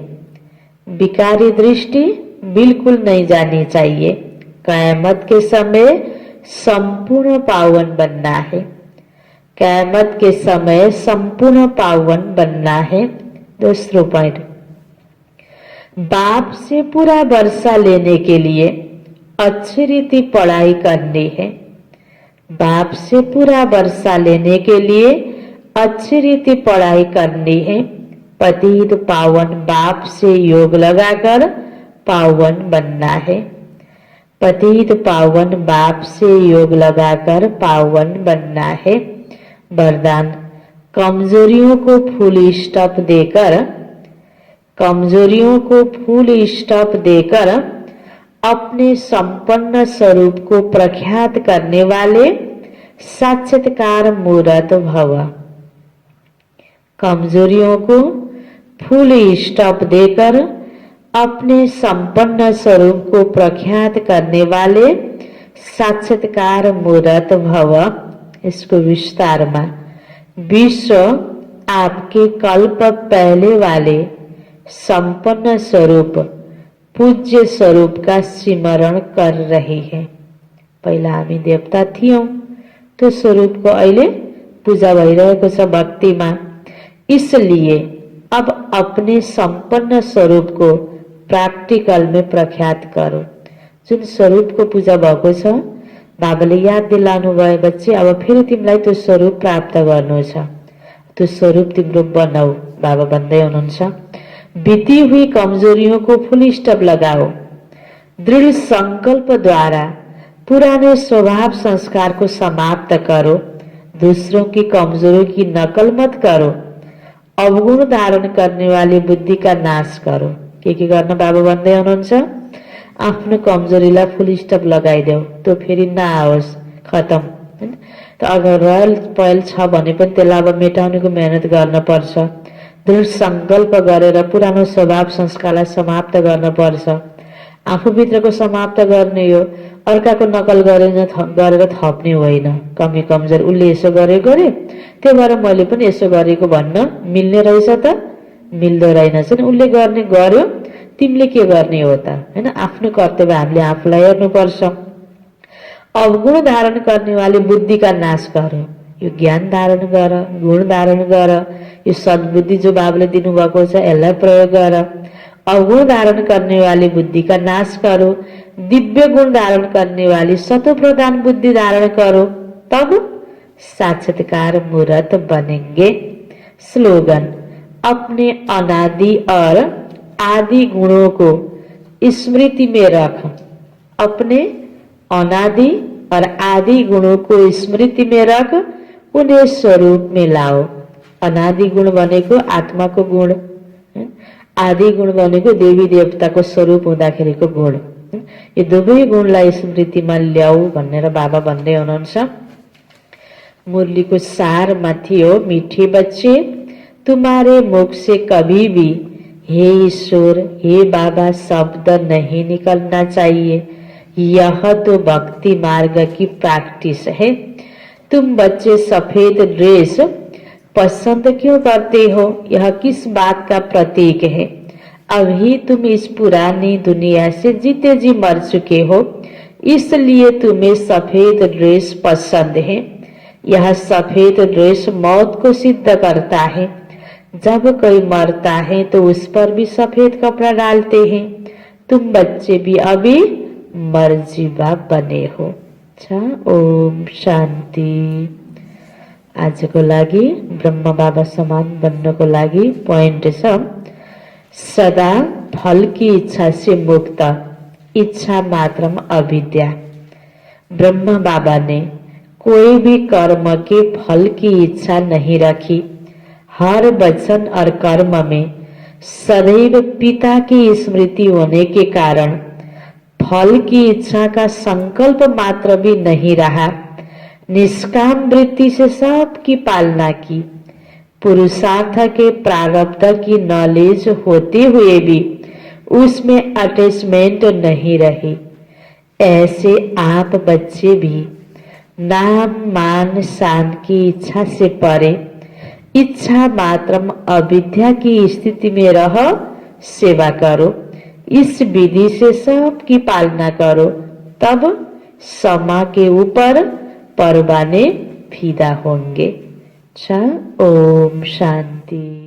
विकारी दृष्टि बिल्कुल नहीं जानी चाहिए। क़यामत के समय संपूर्ण पावन बनना है। क़यामत के समय संपूर्ण पावन बनना है। दूसरा पॉइंट, बाप से पूरा वर्षा लेने के लिए अच्छी रीति पढ़ाई करनी है। बाप से पूरा वर्षा लेने के लिए अच्छी रीति पढ़ाई करनी है। पतित पावन बाप से योग लगाकर पावन बनना है। पतित पावन बाप से योग लगाकर पावन बनना है। वरदान, कमजोरियों को फुल स्टॉप देकर, कमजोरियों को फुल स्टॉप देकर अपने संपन्न स्वरूप को प्रख्यात करने वाले साक्षात्कार मूर्त भव। कमजोरियों को फुल स्टॉप देकर अपने संपन्न स्वरूप को प्रख्यात करने वाले साक्षात्कार मूर्त भव। इसको विस्तार में, विश्व आपके कल्प पहले वाले संपन्न स्वरूप पूज्य स्वरूप का स्मरण कर रही है। पहिला हामी देवता थियौं, त्यो स्वरूपको अहिले पूजा भइरहेको छ भक्तिमा। इसलिए अब अपने संपन्न स्वरूप को प्रैक्टिकल में प्रख्यात करो। जुन स्वरूपको पूजा भएको छ, बाबाले याद दिलाउनु भयो बच्चे, अब फेरि तिमीलाई त्यो स्वरूप प्राप्त गर्नु छ। त्यो स्वरूप तिम्रो बनाऊ। बाबा भन्दै हुनुहुन्छ बीती हुई कमजोरियों को फुल स्टॉप लगाओ। दृढ़ संकल्प द्वारा पुराने स्वभाव संस्कार को समाप्त करो। दूसरों की कमजोरियों की नकल मत करो। अवगुण धारण करने वाली बुद्धि का नाश करो। के गर्न बाबा भन्दै हुनुहुन्छ आफ्नो कमजोरीलाई फुल स्टप लगाइदेऊ, त्यो फेरि नआओस्, खतम हैन। त अगर रहल पहल छ भने पनि त्यसलाई अब मेटाउनेको मेहनत गर्न पर्छ। दृढ संकल्प गरेर पुरानो स्वभाव संस्कारलाई समाप्त गर्न पर्छ। आफूभित्रको समाप्त गर्ने हो, अर्काको नकल गरेर थप्ने होइन। कमी कमजोर उसले यसो गरे त्यही भएर मैले पनि यसो गरेको भन्न मिल्ने रहेछ त? मिल्दो रहेनछ नि। उसले गर्ने गर्यो, तिमीले के गर्ने हो त हैन। आफ्नो कर्तव्य हामीले आफूलाई हेर्नुपर्छ। अवगुण धारण करने वाली बुद्धि का नाश करो। यो ज्ञान धारण गर, गुण धारण गर, यो सद्बुद्धि जो बाबुले दिनुभएको छ यसलाई प्रयोग गर। अवगुण धारण करने वाली बुद्धि का नाश करो। दिव्य गुण धारण करने वाली सतो प्रधान बुद्धि धारण करो, तब साक्षात्कार मूर्त बनेंगे। स्लोगन, अपने अनादि और आदि गुणों को स्मृति में रख। अपने अनादि और आदि गुणों को स्मृति में रख, उन्हें स्वरूप में लाओ। अनादि गुण भनेको आत्माको गुण, आदि गुण भनेको देवी देवताको स्वरूप हुँदाखेरिको गुण। यो दुवै गुणलाई स्मृतिमा ल्याऊ भनेर बाबा भन्दै हुनुहुन्छ। मुरलीको सारमा थियो, मीठे बच्चे तुम्हारे मुख से कभी भी हे ईश्वर, हे बाबा शब्द नहीं निकलना चाहिए। यह तो भक्ति मार्ग की प्रैक्टिस है। तुम बच्चे सफेद ड्रेस पसंद क्यों करते हो? यह किस बात का प्रतीक है? अभी तुम इस पुरानी दुनिया से जीते जी मर चुके हो, इसलिए तुम्हें सफेद ड्रेस पसंद है। यह सफेद ड्रेस मौत को सिद्ध करता है। जब कोई मरता है तो उस पर भी सफेद कपड़ा डालते हैं। तुम बच्चे भी अभी मर्जीवा बने हो। अच्छा, ओम शान्ति। आजको लागि ब्रह्म बाबा समान बन्नको लागि पोइन्ट छ, सदा फल की इच्छा से मुक्त, इच्छा मात्रम अविद्या। ब्रह्म बाबा ने कोई भी कर्म के फल की इच्छा नहीं रखी। हर वचन और कर्म में सदैव पिता की स्मृति होने के कारण फल की इच्छा का संकल्प मात्र भी नहीं रहा। निष्काम वृत्ति से सबकी पालना की। पुरुषार्थ के प्रारब्ध की नॉलेज होते हुए भी उसमें अटैचमेंट नहीं रही। ऐसे आप बच्चे भी नाम मान शान की इच्छा से परे इच्छा मात्रम अविद्या की स्थिति में रह सेवा करो। इस विधि से सबकी पालना करो, तब समा के ऊपर परवाने फिदा होंगे। अच्छा, ओम शांति।